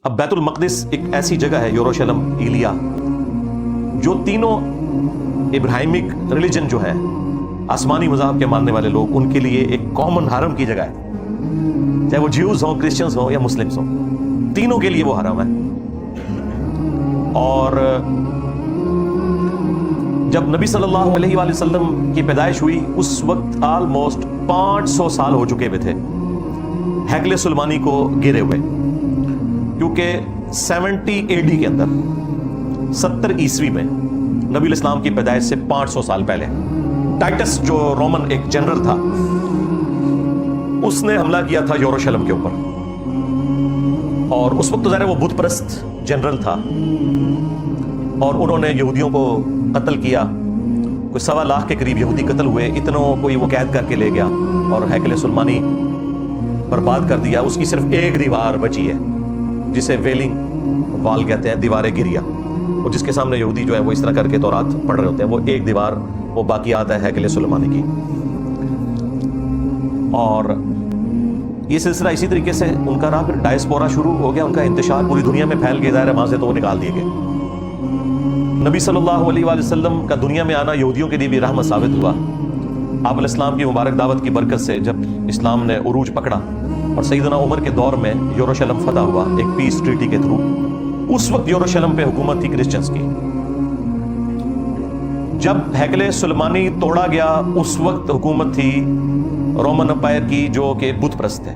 اب بیت المقدس ایک ایسی جگہ ہے، یروشلم، ایلیا، جو تینوں ابراہیمک ریلیجن جو ہے، آسمانی مذہب کے ماننے والے لوگ، ان کے لیے ایک کامن حرم کی جگہ ہے، چاہے وہ جیوز ہوں، کرسچنز ہوں یا مسلمز ہوں، تینوں کے لیے وہ حرم ہے۔ اور جب نبی صلی اللہ علیہ وآلہ وسلم کی پیدائش ہوئی، اس وقت آلموسٹ 500 سال ہو چکے ہوئے تھے ہیکل سلیمانی کو گرے ہوئے، کیونکہ 70 AD کے اندر 70 عیسوی میں نبی الاسلام کی پیدائش سے 500 سال پہلے ٹائٹس جو رومن ایک جنرل تھا، اس نے حملہ کیا تھا یروشلم کے اوپر، اور اس وقت تو ظاہر ہے وہ بت پرست جنرل تھا، اور انہوں نے یہودیوں کو قتل کیا، کوئی 1.25 لاکھ کے قریب یہودی قتل ہوئے، اتنوں کوئی وہ قید کر کے لے گیا اور ہیکل سلیمانی برباد کر دیا۔ اس کی صرف ایک دیوار بچی ہے جسے ویلنگ وال کہتے ہیں، دیوار گریا، اور جس کے سامنے یہودی جو ہے وہ اس طرح کر کے تورات پڑھ رہے ہوتے ہیں، وہ ایک دیوار وہ باقیات ہے ہیکل سلیمانی کی۔ اور یہ سلسلہ اسی طریقے سے ان کا رہا، پھر ڈائسپورا شروع ہو گیا، ان کا انتشار پوری دنیا میں پھیل گیا، ظاہر ہے وہاں سے تو وہ نکال دیے گئے۔ نبی صلی اللہ علیہ وآلہ وسلم کا دنیا میں آنا یہودیوں کے لیے بھی رحمت ثابت ہوا۔ آپ علیہ السلام کی مبارک دعوت کی برکت سے جب اسلام نے عروج پکڑا اور سیدنا عمر کے دور میں یروشلم فتح ہوا ایک پیس ٹریٹی کے تھرو، اس وقت یروشلم پہ حکومت تھی کرسچنز کی۔ جب ہیکل سلیمانی توڑا گیا، اس وقت حکومت تھی رومن امپائر کی، جو کہ بت پرست ہے،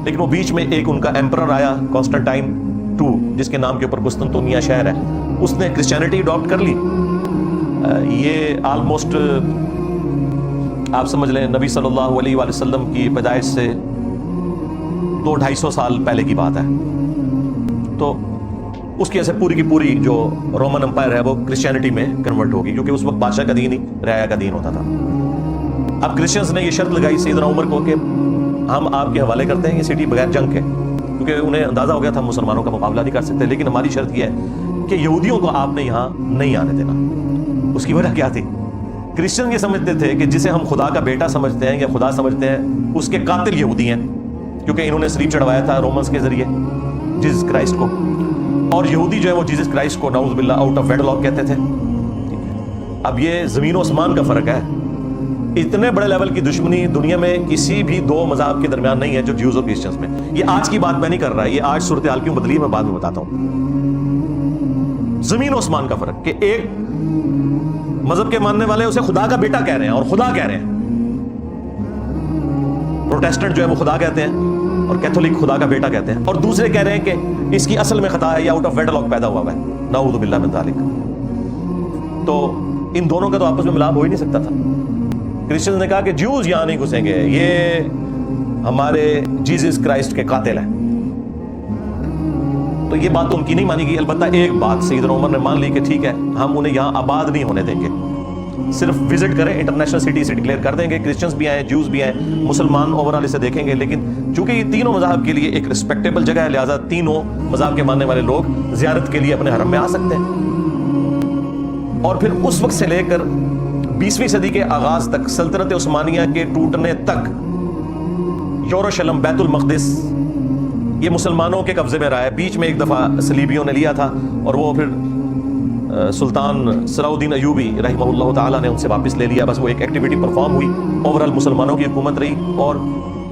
لیکن وہ بیچ میں ایک ان کا ایمپرر آیا، کانسٹنٹائن II، جس کے نام کے اوپر قسطنطنیہ شہر ہے، اس نے کرسچینٹی اڈاپٹ کر لی۔ یہ آلموسٹ آپ سمجھ لیں نبی صلی اللہ علیہ وآلہ وسلم کی پیدائش سے 200-250 سال پہلے کی بات ہے۔ تو اس کی وجہ سے پوری کی پوری جو رومن امپائر ہے وہ کرسچینٹی میں کنورٹ ہوگی، کیونکہ اس وقت بادشاہ کا دین ہی رعایا کا دین ہوتا تھا۔ اب کرسچنز نے یہ شرط لگائی سیدنا عمر کو کہ ہم آپ کے حوالے کرتے ہیں یہ سٹی بغیر جنگ کے، کیونکہ انہیں اندازہ ہو گیا تھا مسلمانوں کا مقابلہ نہیں کر سکتے، لیکن ہماری شرط یہ ہے کہ یہودیوں کو آپ نے یہاں نہیں آنے دینا۔ اس کی وجہ کیا تھی؟ کرسچن یہ سمجھتے تھے کہ جسے ہم خدا کا بیٹا سمجھتے ہیں یا خدا سمجھتے ہیں، اس کے قاتل یہودی ہیں، کیونکہ انہوں نے صلیب چڑھوایا تھا رومنز کے ذریعے جیسس کرائسٹ کو، اور یہودی جو ہے وہ جیسس کرائسٹ کو نعوذ باللہ آؤٹ آف ویڈلاک کہتے تھے۔ اب یہ زمین و آسمان کا فرق ہے، اتنے بڑے لیول کی دشمنی دنیا میں کسی بھی دو مذہب کے درمیان نہیں ہے جو جیوز اور کرسچنز میں۔ یہ آج کی بات میں نہیں کر رہا، یہ آج صورتحال کیوں بدلی ہے میں بعد میں بتاتا ہوں۔ زمین و آسمان کا فرق کہ ایک مذہب کے ماننے والے اسے خدا کا بیٹا کہہ رہے ہیں اور خدا کہہ رہے ہیں، پروٹیسٹنٹ جو ہے وہ خدا کہتے ہیں اور کیتھولک خدا کا بیٹا کہتے ہیں، اور دوسرے کہہ رہے ہیں کہ اس کی اصل میں خطا ہے، یہ آؤٹ آف ویڈلاک پیدا ہوا ہے، نعوذ باللہ من ذالک۔ تو ان دونوں کا تو آپس میں ملاپ ہو ہی نہیں سکتا تھا۔ کرسچنز نے کہا کہ جیوز یہاں نہیں گھسیں گے، یہ ہمارے جیسس کرائسٹ کے قاتل ہیں، تو یہ بات ان کی نہیں مانی گئی۔ البتہ ایک بات سیدنا عمر نے مان لی کہ ٹھیک ہے، ہم انہیں یہاں آباد نہیں ہونے دیں گے، صرف وزٹ کریں، انٹرنیشنل سٹی سے ڈکلیئر کر دیں گے، کرسچنز بھی آئیں، جیوز بھی آئیں، مسلمان اوورال اسے دیکھیں گے، لیکن چونکہ یہ تینوں مذاہب کے لیے ایک رسپیکٹیبل جگہ ہے، لہٰذا تینوں مذاہب کے ماننے والے لوگ زیارت کے لیے اپنے حرم میں آ سکتے ہیں۔ اور پھر اس وقت سے لے کر 20ویں صدی کے آغاز تک، سلطنت عثمانیہ کے ٹوٹنے تک، یروشلم، بیت المقدس یہ مسلمانوں کے قبضے میں رہا ہے۔ بیچ میں ایک دفعہ صلیبیوں نے لیا تھا، اور وہ پھر سلطان صلاح الدین ایوبی رحمہ اللہ تعالیٰ نے ان سے واپس لے لیا، بس وہ ایک ایکٹیویٹی پرفارم ہوئی، اوورال مسلمانوں کی حکومت رہی اور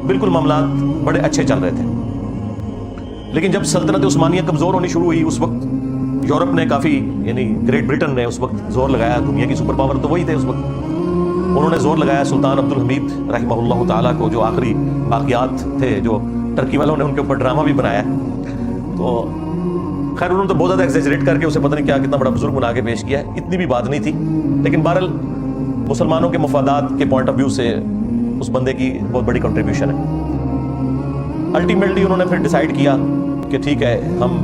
بالکل معاملات بڑے اچھے چل رہے تھے۔ لیکن جب سلطنت عثمانیہ کمزور ہونی شروع ہوئی، اس وقت یورپ نے کافی، یعنی گریٹ برٹن نے اس وقت زور لگایا، دنیا کی سپر پاور تو وہی تھے اس وقت، انہوں نے زور لگایا سلطان عبدالحمید رحمہ اللہ تعالیٰ کو، جو آخری باقیات تھے، جو ٹرکی والوں نے ان کے اوپر ڈرامہ بھی بنایا، تو خیر انہوں نے تو بہت زیادہ ایگزیجریٹ کر کے اسے پتہ نہیں کیا کتنا بڑا بزرگ بنا کے پیش کیا ہے، اتنی بھی بات نہیں تھی، لیکن بہرحال مسلمانوں کے مفادات کے پوائنٹ آف ویو سے اس بندے کی بہت بڑی کنٹریبیوشن ہے۔ الٹیمیٹلی انہوں نے پھر ڈیسائیڈ کیا کہ ٹھیک ہے، ہم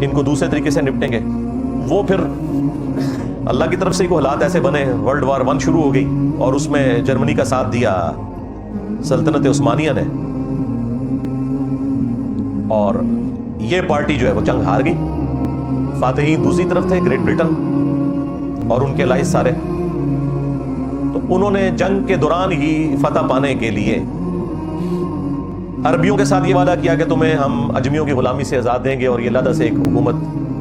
ان کو دوسرے طریقے سے نپٹیں گے۔ وہ پھر اللہ کی طرف سے ہی حالات ایسے بنے، ورلڈ وار 1 شروع ہو گئی، اور اس میں جرمنی کا ساتھ دیا سلطنت عثمانیہ نے، اور یہ پارٹی جو ہے وہ جنگ ہار گئی۔ فاتحین دوسری طرف تھے، گریٹ برٹن اور ان کے الائز سارے، تو انہوں نے جنگ کے دوران ہی فتح پانے کے لیے عربیوں کے ساتھ یہ وعدہ کیا کہ تمہیں ہم اجمیوں کی غلامی سے آزاد دیں گے اور یہ علیحدہ سے ایک حکومت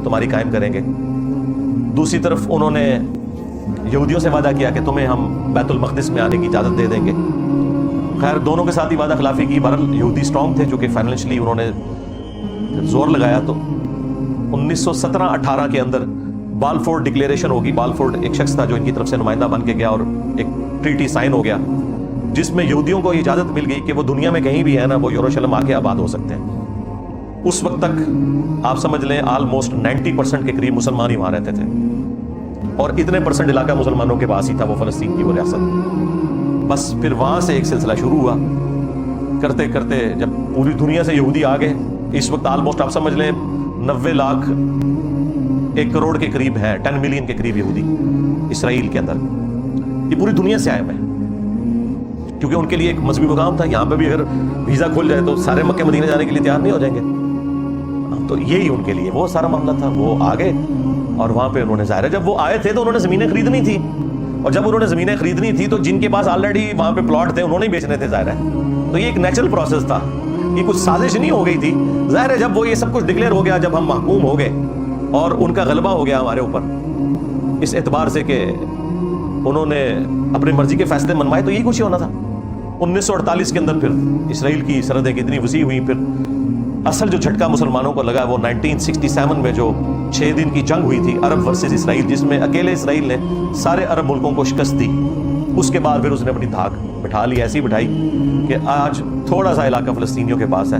تمہاری قائم کریں گے. دوسری طرف انہوں نے یہودیوں سے وعدہ کیا کہ تمہیں ہم بیت المقدس میں آنے کی اجازت دے دیں گے. خیر دونوں کے ساتھ ہی وعدہ خلافی کی. بہرحال یہودی اسٹرانگ تھے چونکہ فائنینشلی انہوں نے زور لگایا. تو 1917-18 کے اندر بالفورڈ ڈکلیریشن ہوگی. بالفورڈ ایک شخص تھا جو ان کی طرف سے نمائندہ بن کے گیا اور ایک ٹریٹی سائن ہو گیا جس میں یہودیوں کو اجازت مل گئی کہ وہ دنیا میں کہیں بھی ہے نا وہ یروشلم آ کے آباد ہو سکتے ہیں. اس وقت تک آپ سمجھ لیں آلموسٹ 90% کے قریب مسلمان ہی وہاں رہتے تھے اور اتنے پرسنٹ علاقہ مسلمانوں کے پاس ہی تھا وہ فلسطین کی وہ ریاست. بس پھر وہاں سے ایک سلسلہ شروع ہوا کرتے کرتے جب پوری دنیا سے یہودی آ گئے. اس وقت آلموسٹ آپ سمجھ لیں 90 لاکھ 1 کروڑ کے قریب ہیں 10 ملین کے قریب یہودی اسرائیل کے اندر. یہ پوری دنیا سے آئے ہوئے ہیں کیونکہ ان کے لیے ایک مذہبی مقام تھا. یہاں پہ بھی اگر ویزا کھل جائے تو سارے مکہ مدینہ جانے کے لیے تیار نہیں ہو جائیں گے. تو یہی ان کے لیے وہ سارا معاملہ تھا. وہ آ گئے اور وہاں پہ انہوں نے ظاہر ہے جب وہ آئے تھے تو انہوں نے زمینیں خریدنی تھی اور جب انہوں نے زمینیں خریدنی تھی تو جن کے پاس آلریڈی وہاں پہ پلاٹ تھے انہوں نے بیچنے تھے ظاہر ہے. تو یہ ایک نیچرل پروسیس تھا. یہ کچھ سازش نہیں ہو گئی تھی. ظاہر ہے جب وہ یہ سب کچھ ڈکلیئر ہو گیا جب ہم محکوم ہو گئے اور ان کا غلبہ ہو گیا ہمارے اوپر اس اعتبار سے کہ انہوں نے اپنی مرضی کے فیصلے منوائے تو یہی کچھ ہی ہونا تھا. 1948 کے اندر پھر اسرائیل کی سرحدیں کتنی وسیع ہوئی. پھر اصل جو جھٹکا مسلمانوں کو لگا وہ 1967 میں جو 6 دن کی جنگ ہوئی تھی عرب ورسز اسرائیل جس میں اکیلے اسرائیل نے سارے عرب ملکوں کو شکست دی. اس کے بعد پھر اس نے اپنی دھاک بٹھا لی ایسی بٹھائی کہ آج تھوڑا سا علاقہ فلسطینیوں کے پاس ہے.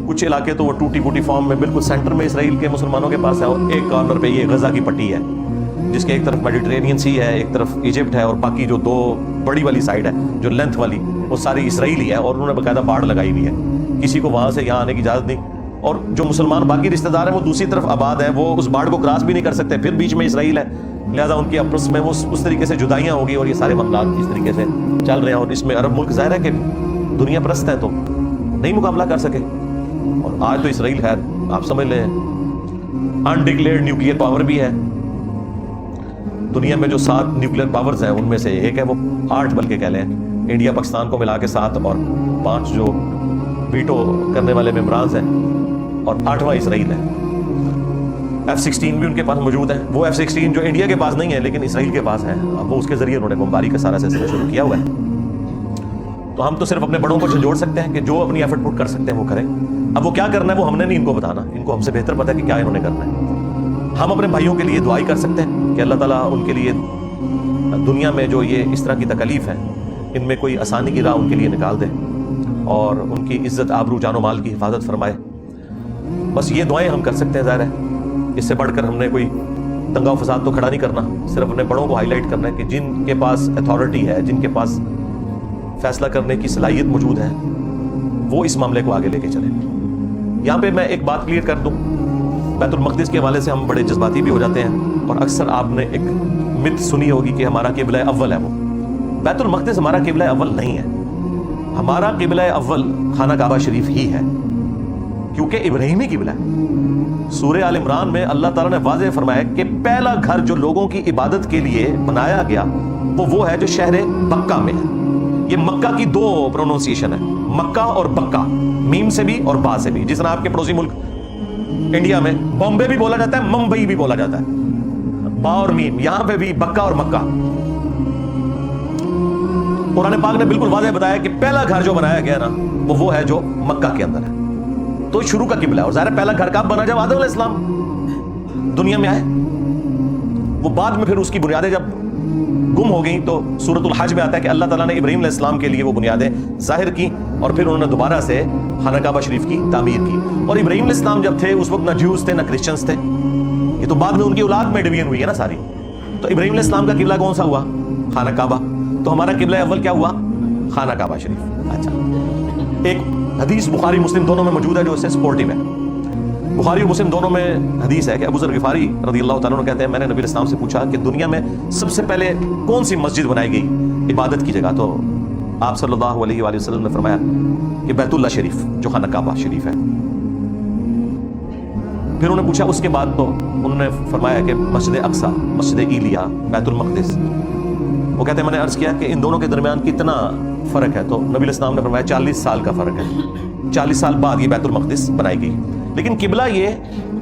کچھ علاقے تو وہ ٹوٹی پوٹی فارم میں بالکل سینٹر میں اسرائیل کے مسلمانوں کے پاس ہے اور ایک کارنر پہ یہ غزہ کی پٹی ہے جس کے ایک طرف میڈیٹرینین سی ہے ایک طرف ایجپٹ ہے اور باقی جو 2 بڑی والی سائڈ ہے جو لینتھ والی وہ ساری اسرائیلی ہے اور انہوں نے باقاعدہ باڑ لگائی ہوئی ہے. کسی کو وہاں سے یہاں آنے کی اجازت نہیں. اور جو مسلمان باقی رشتہ دار ہیں وہ دوسری طرف آباد ہیں وہ اس باڑ کو کراس بھی نہیں کر سکتے. پھر بیچ میں اسرائیل ہے لہٰذا ان کی آپس میں وہ اس طریقے سے جدائیاں ہوگی اور یہ سارے معاملات اس طریقے سے چل رہے ہیں. اور اس میں عرب ملک ظاہر ہے کہ دنیا پرست ہیں تو نہیں مقابلہ کر سکے. اور آج تو اسرائیل خیر آپ سمجھ لیں انڈکلیئرڈ نیوکلیئر پاور بھی ہے. دنیا میں جو 7 نیوکلیئر پاورز ہیں ان میں سے ایک ہے وہ 8 بلکہ کہہ لیں انڈیا پاکستان کو ملا کے 7 اور 5 جو ویٹو کرنے والے ممبرانز ہیں اور 8واں اسرائیل ہے. F-16 بھی ان کے پاس موجود ہے. وہ F-16 جو انڈیا کے پاس نہیں ہے لیکن اسرائیل کے پاس ہے. اب وہ اس کے ذریعے انہوں نے بمباری کا سارا سلسلہ شروع کیا ہوا ہے. تو ہم تو صرف اپنے بڑوں کو جھنجھوڑ سکتے ہیں کہ جو اپنی ایفرٹ پٹ کر سکتے ہیں وہ کریں. اب وہ کیا کرنا ہے وہ ہم نے نہیں ان کو بتانا. ان کو ہم سے بہتر پتہ ہے کہ کیا انہوں نے کرنا ہے. ہم اپنے بھائیوں کے لیے دعائی کر سکتے ہیں کہ اللہ تعالیٰ ان کے لیے دنیا میں جو یہ اس طرح کی تکلیف ہے ان میں کوئی آسانی کی راہ ان کے لیے نکال دے اور ان کی عزت آبرو جان و مال کی حفاظت فرمائے. بس یہ دعائیں ہم کر سکتے ہیں. ظاہر ہے اس سے بڑھ کر ہم نے کوئی دنگا و فساد تو کھڑا نہیں کرنا. صرف اپنے بڑوں کو ہائی لائٹ کرنا ہے کہ جن کے پاس اتھارٹی ہے جن کے پاس فیصلہ کرنے کی صلاحیت موجود ہے وہ اس معاملے کو آگے لے کے چلیں. یہاں پہ میں ایک بات کلیئر کر دوں. بیت المقدس کے حوالے سے ہم بڑے جذباتی بھی ہو جاتے ہیں اور اکثر آپ نے ایک مت سنی ہوگی کہ ہمارا قبلہ اول ہے. وہ بیت المقدس ہمارا قبلہ اول نہیں ہے. ہمارا قبلہ اول خانہ کعبہ شریف ہی ہے کیونکہ ابراہیمی قبلہ ہے. سورہ آل عمران میں اللہ تعالیٰ نے واضح فرمایا کہ پہلا گھر جو لوگوں کی عبادت کے لیے بنایا گیا وہ ہے جو شہر مکہ میں ہے. یہ مکہ کی 2 پروننسیشن ہے مکہ اور بکہ میم سے بھی اور با سے بھی. جس طرح آپ کے پڑوسی ملک انڈیا میں بامبے بھی بولا جاتا ہے ممبئی بھی بولا جاتا ہے با اور میم. یہاں پہ بھی بکہ اور مکہ. قرآن پاک نے بالکل واضح بتایا کہ پہلا گھر جو بنایا گیا نا وہ ہے جو مکہ کے اندر ہے. تو شروع کا قبلہ ہے. اور ظاہر پہلا گھر کب بنا جب آدم علیہ السلام دنیا میں آئے. وہ بعد میں پھر اس کی بنیادیں جب گم ہو گئیں تو سورۃ الحج میں آتا ہے کہ اللہ تعالیٰ نے ابراہیم علیہ السلام کے لیے وہ بنیادیں ظاہر کی اور پھر انہوں نے دوبارہ سے خانہ کعبہ شریف کی تعمیر کی. اور ابراہیم علیہ السلام جب تھے اس وقت نہ جیوز تھے نہ کرسچنز تھے. یہ تو بعد میں ان کی اولاد میں ڈویژن ہوئی ہے نا ساری. تو ابراہیم علیہ السلام کا قبلہ کون سا ہوا؟ خانہ کعبہ. تو ہمارا قبلہ اول کیا ہوا؟ خانہ کعبہ شریف. اچھا ایک حدیث بخاری مسلم دونوں میں موجود ہے جو اس سے سپورٹیو ہے. بخاری اور مسلم دونوں میں حدیث ہے کہ ابو ذر غفاری رضی اللہ تعالیٰ عنہ کہتے ہیں میں نے نبی اسلام سے پوچھا کہ دنیا میں سب سے پہلے کون سی مسجد بنائی گئی عبادت کی جگہ؟ تو آپ صلی اللہ علیہ وآلہ وسلم نے فرمایا کہ بیت اللہ شریف جو خانہ کعبہ شریف ہے. پھر انہوں نے پوچھا اس کے بعد تو انہوں نے فرمایا کہ مسجد اقصی، مسجد ایلیا، بیت المقدس وہ کہتے ہیں میں نے عرض کیا کہ ان دونوں کے درمیان کتنا فرق ہے، تو نبی علیہ السلام نے فرمایا 40 سال کا فرق ہے، 40 سال بعد یہ بیت المقدس بنائی گئی، لیکن قبلہ یہ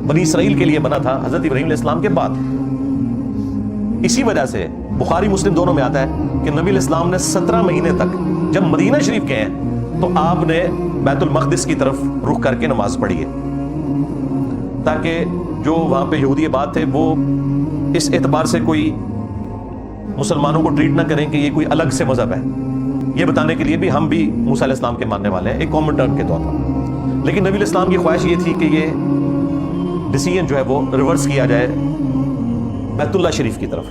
بنی اسرائیل کے لیے بنا تھا حضرت ابراہیم علیہ السلام کے بعد۔ اسی وجہ سے بخاری مسلم دونوں میں آتا ہے کہ نبی علیہ السلام نے 17 مہینے تک جب مدینہ شریف گئے ہیں تو آپ نے بیت المقدس کی طرف رخ کر کے نماز پڑھی ہے، تاکہ جو وہاں پہ یہودی آباد تھے وہ اس اعتبار سے کوئی مسلمانوں کو ٹریٹ نہ کریں کہ یہ کوئی الگ سے مذہب ہے، یہ بتانے کے لیے بھی ہم بھی موسیٰ علیہ السلام کے ماننے والے ہیں، ایک کامن ٹرم کے طور پر۔ لیکن نبی علیہ السلام کی خواہش یہ تھی کہ یہ ڈیسیژن جو ہے وہ ریورس کیا جائے بیت اللہ شریف کی طرف،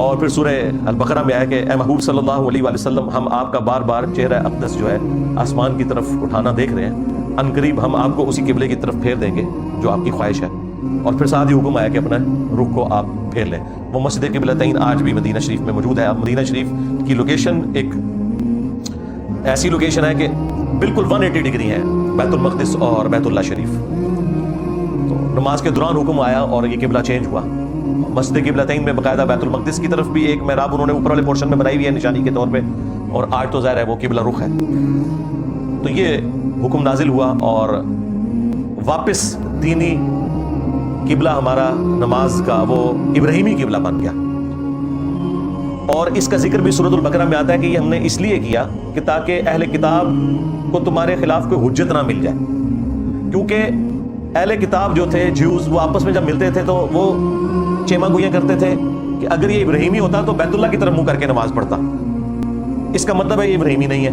اور پھر سورہ البقرہ میں آیا کہ اے محبوب صلی اللہ علیہ وآلہ وسلم، ہم آپ کا بار بار چہرہ اقدس جو ہے آسمان کی طرف اٹھانا دیکھ رہے ہیں، ان قریب ہم آپ کو اسی قبلے کی طرف پھیر دیں گے جو آپ کی خواہش ہے، اور پھر ساتھ ہی حکم آیا کہ اپنا رخ کو آپ پھیر لیں۔ وہ مسجد قبلتین آج بھی مدینہ شریف میں موجود ہے۔ اب مدینہ شریف کی لوکیشن ایک ایسی لوکیشن ہے کہ بالکل 180 ڈگری ہے بیت المقدس اور بیت اللہ شریف۔ تو نماز کے دوران حکم آیا اور یہ قبلہ چینج ہوا۔ مسجد قبلتین میں باقاعدہ بیت المقدس کی طرف بھی ایک محراب انہوں نے اوپر والے پورشن میں بنائی ہوئی ہے نشانی کے طور پہ، اور آج تو ظاہر ہے وہ قبلہ رخ ہے۔ تو یہ حکم نازل ہوا اور واپس دینی قبلہ ہمارا نماز کا وہ ابراہیمی قبلہ بن گیا، اور اس کا ذکر بھی سورۃ البقرہ میں آتا ہے کہ یہ ہم نے اس لیے کیا کہ تاکہ اہل کتاب کو تمہارے خلاف کوئی حجت نہ مل جائے، کیونکہ اہل کتاب جو تھے جیوز وہ آپس میں جب ملتے تھے تو وہ چیما گوئیاں کرتے تھے کہ اگر یہ ابراہیمی ہوتا تو بیت اللہ کی طرف منہ کر کے نماز پڑھتا، اس کا مطلب ہے یہ ابراہیمی نہیں ہے۔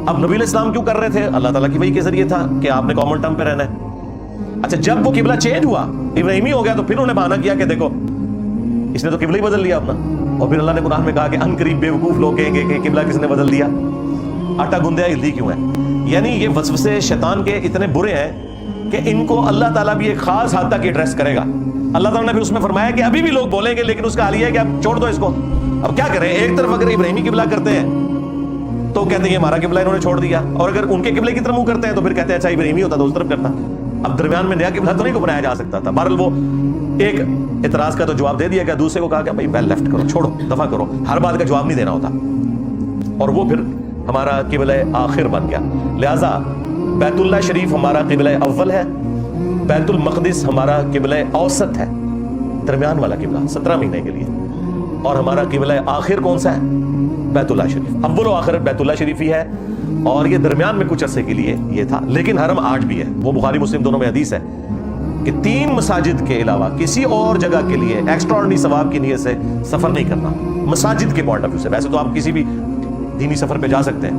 اب نبی علیہ السلام کیوں کر رہے تھے؟ اللہ تعالیٰ کی وحی کے ذریعے تھا کہ آپ نے کامن ٹرم پہ رہنا ہے۔ اچھا، جب وہ قبلہ چینج ہوا ابراہیمی ہو گیا تو پھر انہوں نے بہانہ کیا کہ دیکھو اس نے تو قبلہ ہی بدل لیا اپنا، اور پھر اللہ نے قرآن میں کہا کہ ان قریب بیوقوف لوگ کہیں گے کہ قبلہ کس نے بدل دیا، آٹا گوندیا ہلدی کیوں ہے۔ یعنی یہ وسوسے شیطان کے اتنے برے ہیں کہ ان کو اللہ تعالیٰ بھی ایک خاص حد تک ایڈریس کرے گا۔ اللہ تعالیٰ نے بھی اس میں فرمایا کہ ابھی بھی لوگ بولیں گے، لیکن اس کا حال یہ ہے کہ اب چھوڑ دو اس کو۔ اب کیا کریں، ایک طرف اگر ابراہیمی قبلہ کرتے ہیں تو کہتے ہیں یہ ہمارا قبلہ انہوں نے چھوڑ دیا، اور اگر ان کے قبلے کی طرف منہ کرتے ہیں تو پھر کہتے ہیں اچھا ابراہیمی ہوتا تو اس طرف کرتا۔ اب درمیان میں نیا قبلہ تو نہیں کو بنایا جا سکتا تھا۔ بہرحال وہ ایک اعتراض کا تو جواب دے دیا گیا، دوسرے کو کہا کہ بھائی بیل لیفٹ کرو، چھوڑو، دفع کرو، ہر بات کا جواب نہیں دینا ہوتا، اور وہ پھر ہمارا قبلہ آخر بن گیا۔ لہٰذا بیت اللہ شریف ہمارا قبلہ اول ہے، بیت المقدس ہمارا قبلہ اوسط ہے، درمیان والا قبلہ 17 مہینے کے لیے، اور ہمارا قبلہ آخر کون سا ہے؟ بیت اللہ شریف۔ اول و آخر بیت اللہ شریف ہی ہے، اور یہ درمیان میں کچھ عرصے کے لیے یہ تھا، لیکن حرم آج بھی ہے۔ وہ بخاری مسلم دونوں میں حدیث ہے کہ 3 مساجد کے علاوہ کسی اور جگہ کے لیے ایکسٹرا آرڈنری ثواب کی نیت سے سفر نہیں کرنا، مساجد کے پوائنٹ آف ویو سے۔ ویسے تو آپ کسی بھی دینی سفر پہ جا سکتے ہیں،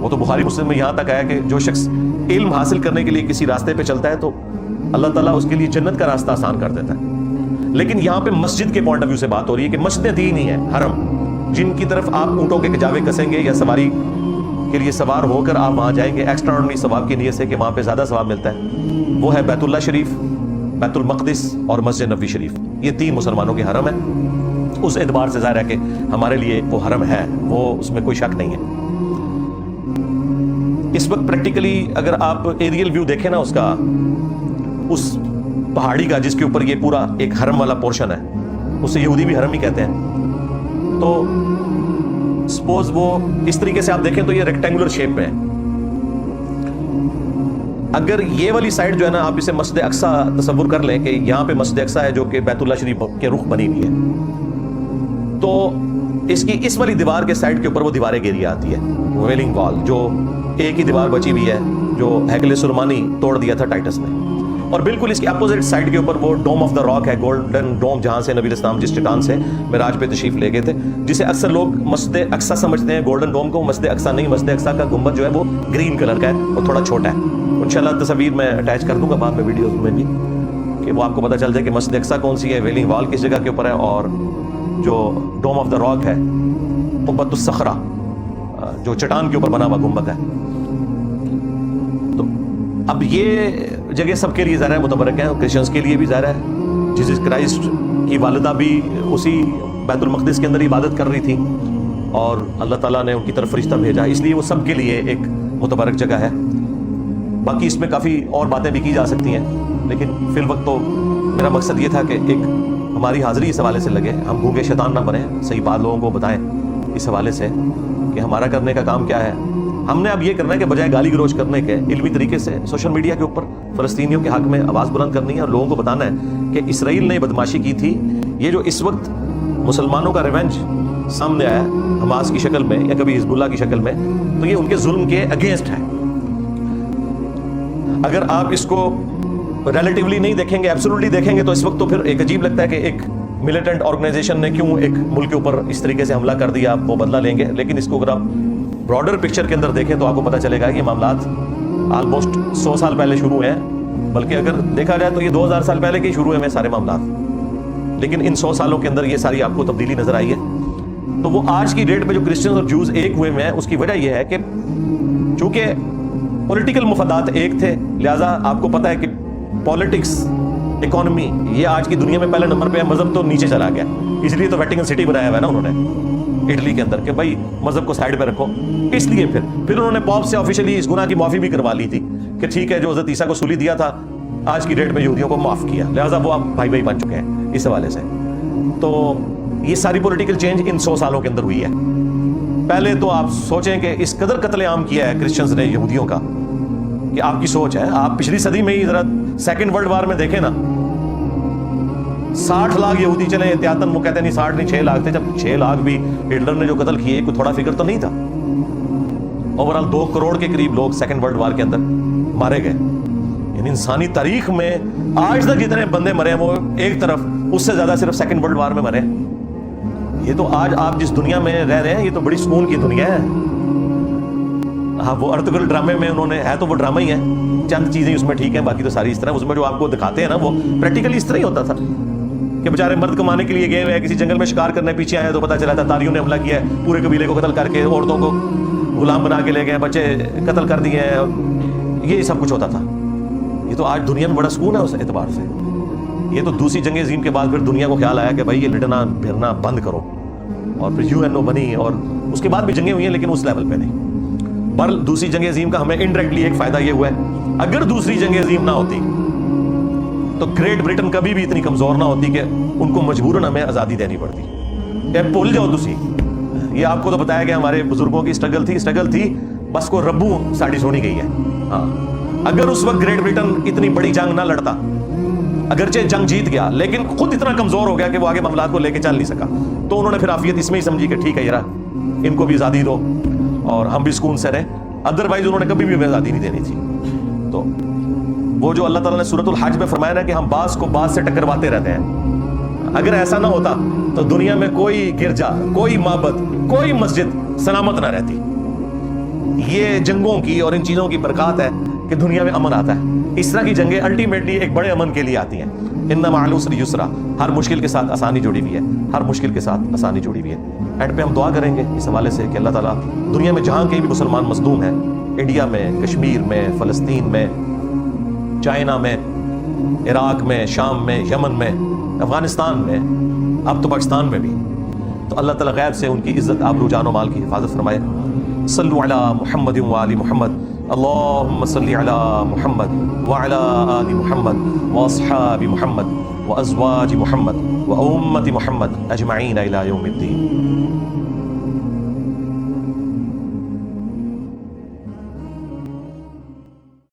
وہ تو بخاری مسلم میں یہاں تک آیا کہ جو شخص علم حاصل کرنے کے لیے کسی راستے پہ چلتا ہے تو اللہ تعالیٰ اس کے لیے جنت کا راستہ آسان کر دیتا ہے۔ لیکن یہاں پہ مسجد کے پوائنٹ آف ویو سے بات ہو رہی ہے کہ مسجد دین ہی ہے، حرم، جن کی طرف آپ اونٹوں کے کجاوے کسیں گے یا سواری کے لیے سوار ہو کر آپ وہاں جائیں گے ایکسٹرا آرڈنری ثواب کی نیت سے کہ وہاں پہ زیادہ ثواب ملتا ہے، وہ ہے بیت اللہ شریف، بیت المقدس اور مسجد نبوی شریف۔ یہ 3 مسلمانوں کے حرم ہیں، اس اعتبار سے ظاہر ہے کہ ہمارے لیے وہ حرم ہے، وہ اس میں کوئی شک نہیں ہے۔ اس وقت پریکٹیکلی اگر آپ ایریل ویو دیکھیں نا اس کا، اس پہاڑی کا جس کے اوپر یہ پورا ایک حرم والا پورشن ہے، اسے یہودی بھی حرم ہی کہتے ہیں، تو سپوز وہ اس طریقے سے آپ دیکھیں تو یہ ریکٹینگولر شیپ میں ہے۔ اگر یہ والی سائڈ جو ہے نا آپ اسے مسجد اقصی تصور کر لیں کہ یہاں پہ مسجد اقصی ہے جو کہ بیت اللہ شریف کے رخ بنی ہوئی ہے، تو اس کی اس والی دیوار کے سائڈ کے اوپر وہ دیواریں گھیری آتی ہے، ویلنگ وال، جو ایک ہی دیوار بچی ہوئی ہے جو ہیکل سلیمانی توڑ دیا تھا ٹائٹس نے، اور بالکل اس کی اپوزٹ سائڈ کے اوپر وہ ڈوم آف دا راک ہے، گولڈن ڈوم، جہاں سے نبی الاسلام جس چٹان سے معراج پہ تشریف لے گئے تھے، جسے اکثر لوگ مسجد اقصی سمجھتے ہیں، گولڈن ڈوم کو۔ مسجد اقصی نہیں، مسجد اقصی کا گنبد جو ہے وہ گرین کلر کا ہے اور تھوڑا چھوٹا ہے۔ انشاءاللہ تصویر میں اٹیچ کر دوں گا بعد میں ویڈیوز میں بھی، کہ وہ آپ کو پتہ چل جائے کہ مسجد اقصی کون سی ہے، ویلنگ وال کس جگہ کے اوپر ہے، اور جو ڈوم آف دا راک ہے، قبۃ الصخرہ، جو چٹان کے اوپر بنا ہوا گنبد ہے۔ تو اب یہ جگہ سب کے لیے ظاہر ہے متبرک ہے، کرسچنس کے لیے بھی ظاہر ہے، جیسس کرائسٹ کی والدہ بھی اسی بیت المقدس کے اندر عبادت کر رہی تھی، اور اللہ تعالیٰ نے ان کی طرف فرشتہ بھیجا، اس لیے وہ سب کے لیے ایک متبرک جگہ ہے۔ باقی اس میں کافی اور باتیں بھی کی جا سکتی ہیں، لیکن فی الوقت تو میرا مقصد یہ تھا کہ ایک ہماری حاضری اس حوالے سے لگے, ہم گونگے شیطان نہ بنیں, صحیح بات لوگوں کو بتائیں اس حوالے سے کہ ہمارا کرنے کا کام کیا ہے. ہم نے اب یہ کرنا ہے کہ بجائے گالی گلوچ کرنے کے علمی طریقے سے سوشل میڈیا کے اوپر فلسطینیوں کے حق میں آواز بلند کرنی ہے اور لوگوں کو بتانا ہے کہ اسرائیل نے بدماشی کی تھی. یہ جو اس وقت مسلمانوں کا ریونج سامنے آیا حماس کی شکل میں یا کبھی حزب اللہ کی شکل میں, تو یہ ان کے ظلم کے اگینسٹ ہے. اگر آپ اس کو ریلیٹیولی نہیں دیکھیں گے, ایبسولوٹلی دیکھیں گے, تو اس وقت تو پھر ایک عجیب لگتا ہے کہ ایک ملیٹنٹ آرگنائزیشن نے کیوں ایک ملک کے اوپر اس طریقے سے حملہ کر دیا, وہ بدلہ لیں گے. لیکن اس کو اگر آپ براڈر پکچر کے اندر دیکھیں تو آپ کو پتہ چلے گا کہ یہ معاملات آلموسٹ 100 سال پہلے شروع ہوئے ہیں, بلکہ اگر دیکھا جائے تو یہ 2000 سال پہلے کے شروع ہوئے ہیں سارے معاملات, لیکن ان 100 سالوں کے اندر یہ ساری آپ کو تبدیلی نظر آئی ہے. تو وہ آج کی ڈیٹ میں جو کرسچنز اور جوز ایک ہوئے ہیں, اس کی وجہ یہ ہے کہ چونکہ پولیٹیکل مفادات ایک تھے, لہٰذا آپ کو پتہ ہے کہ پالیٹکس, اکانومی, یہ آج کی دنیا میں پہلے نمبر پہ ہے, مذہب تو نیچے چلا گیا. اس لیے تو ویٹیکن سٹی بنایا ہوا ہے نا انہوں نے اٹلی کے اندر کہ بھائی مذہب کو سائڈ پہ رکھو. اس لیے پھر انہوں نے پاپ سے آفیشلی اس گناہ کی معافی بھی کروا لی تھی کہ ٹھیک ہے جو حضرت عیسیٰ کو سولی دیا تھا آج کی ڈیٹ میں یہودیوں کو معاف کیا, لہٰذا وہ آپ بھائی بن چکے ہیں اس حوالے سے. تو یہ ساری پولیٹیکل چینج ان 100 سالوں کے اندر ہوئی ہے. پہلے تو آپ سوچیں کہ اس قدر قتل عام کیا ہے کرسچنز نے یہودیوں کا کہ آپ کی سوچ ہے. آپ پچھلی صدی میں ہی ذرا سیکنڈ ورلڈ وار میں دیکھیں نا, 60 لاکھ یہودی چلے احتیاطاً, وہ کہتے ہیں نہیں 60 نہیں 6 لاکھ تھے, جب 6 لاکھ بھی ہٹلر نے جو قتل کیے کوئی تھوڑا فگر تو نہیں تھا. اوورال 2 کروڑ کے قریب لوگ سیکنڈ ورلڈ وار کے اندر مارے گئے. یعنی انسانی تاریخ میں آج تک جتنے بندے مرے ہیں وہ ایک طرف, اس سے زیادہ صرف سیکنڈ ورلڈ وار میں مرے. یہ تو آج آپ جس دنیا میں رہ رہے ہیں یہ تو بڑی سکون کی دنیا ہے. ہاں وہ ارطغرل ڈرامے میں انہوں نے, ہے تو وہ ڈرامہ ہی ہے, چند چیزیں اس میں ٹھیک ہیں, باقی تو ساری اس طرح. اس میں جو آپ کو دکھاتے ہیں نا وہ پریکٹیکلی اس طرح ہی ہوتا تھا کہ بیچارے مرد کمانے کے لیے گئے ہوئے کسی جنگل میں شکار کرنے, پیچھے آئے تو پتہ چلا تھا تاریوں نے حملہ کیا ہے, پورے قبیلے کو قتل کر کے عورتوں کو غلام بنا کے لے گئے, بچے قتل کر دیے ہیں. یہ سب کچھ ہوتا تھا. یہ تو آج دنیا میں بڑا سکون ہے اس اعتبار سے. یہ تو دوسری جنگ عظیم کے بعد پھر دنیا کو خیال آیا کہ بھائی یہ لڑنا پھرنا بند کرو, اور پھر UN بنی, اور اس کے بعد بھی جنگیں ہوئی ہیں لیکن اس لیول پہ نہیں. پر دوسری جنگ عظیم کا ہمیں انڈائریکٹلی ایک فائدہ یہ ہوا ہے, اگر دوسری جنگ عظیم نہ ہوتی تو گریٹ برٹن کبھی بھی اتنی کمزور نہ ہوتی کہ ان کو مجبوراً ہمیں آزادی دینی پڑتی. بھول جاؤ تسی, یہ آپ کو تو بتایا کہ ہمارے بزرگوں کی اسٹرگل تھی, بس کو ربو ساڑی سونی گئی ہے. ہاں اگر اس وقت گریٹ برٹن اتنی بڑی جنگ نہ لڑتا, اگرچہ جنگ جیت گیا لیکن خود اتنا کمزور ہو گیا کہ وہ آگے معاملات کو لے کے چل نہیں سکا, تو انہوں نے پھر عافیت اس میں ہی سمجھی کہ ٹھیک ہے یار ان کو بھی آزادی دو اور ہم بھی سکون سے رہیں. ادروائز انہوں نے کبھی بھی آزادی نہیں دینی تھی. تو وہ جو اللہ تعالیٰ نے سورۃ الحج میں فرمایا نا کہ ہم بعض کو بعض سے ٹکرواتے رہتے ہیں, اگر ایسا نہ ہوتا تو دنیا میں کوئی گرجا, کوئی معبد, کوئی مسجد سلامت نہ رہتی. یہ جنگوں کی اور ان چیزوں کی برکات ہے کہ دنیا میں امن آتا ہے. اس طرح کی جنگیں الٹیمیٹلی ایک بڑے امن کے لیے آتی ہیں. ان مع العسر یسرا, ہر مشکل کے ساتھ آسانی جڑی ہوئی ہے, ہر مشکل کے ساتھ آسانی جڑی ہوئی ہے. اینڈ پہ ہم دعا کریں گے اس حوالے سے کہ اللہ تعالیٰ دنیا میں جہاں کہیں بھی مسلمان مظلوم ہیں, انڈیا میں, کشمیر میں, فلسطین میں, چائنا میں, عراق میں, شام میں, یمن میں, افغانستان میں, اب تو پاکستان میں بھی, تو اللہ تعالیٰ غیب سے ان کی عزت, آبرو, جان و مال کی حفاظت فرمائے. صلو علی محمد وآل محمد, اللہم صلی علی محمد وعلی آل محمد واصحاب محمد وازواج محمد وامت محمد اجمعین الی یوم الدین.